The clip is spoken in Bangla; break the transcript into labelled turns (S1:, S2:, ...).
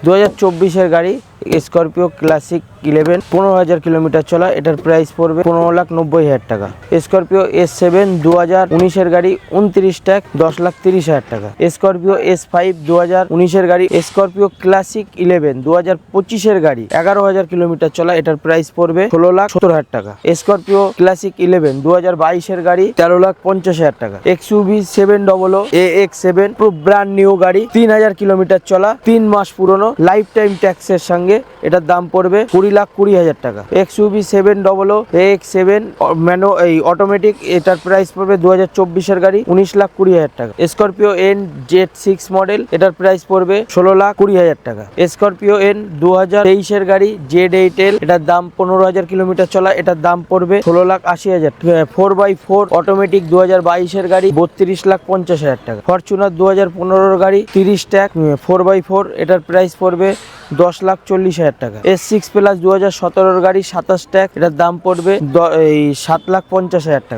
S1: 2024-এর গাড়ি স্করপিও ক্লাসিক 11, 15,000 কিলোমিটার চলা। এটার প্রাইস পড়বে 15,90,000 টাকা। স্করপিও S7 2019-এর গাড়ি 29 ট্যাগ 10,30,000 টাকা। স্করপিও S5 2019-এর গাড়ি। স্করপিও ক্লাসিক 11 2025-এর গাড়ি 11,000 কিলোমিটার চলা। এটার প্রাইস পড়বে 16,70,000 টাকা। স্করপিও ক্লাসিক 11 2022-এর গাড়ি 13,50,000 টাকা। XUV 700 AX7 পুরো ব্র্যান্ড নিউ গাড়ি, 3,000 কিলোমিটার চলা, 3 মাস পুরনো, লাইফ টাইম ট্যাক্সের সঙ্গে। এটার দাম পড়বে 20,20,000 টাকা। XUV 700 AX7 অটোমেটিক, এটার প্রাইস পড়বে 2024-এর গাড়ি 19,20,000 টাকা। স্করপিও N Z6 মডেল, এটার প্রাইস পড়বে 16,20,000 টাকা। স্করপিও N 2023-এর গাড়ি Z8L, এটার দাম 15,000 কিলোমিটার চলা। এটার দাম পড়বে 16,80,000 টাকা। 4x4 অটোমেটিক 2022-এর গাড়ি 32,50,000 টাকা। ফরচুনার 2015-এর গাড়ি 30 ট্যাগ 4x4, এটার প্রাইস পড়বে 10,40,000 টাকা। S6 প্লাস 2017-এর গাড়ি 27 ট্যাগ, এটার দাম পড়বে 7,50,000 টাকা।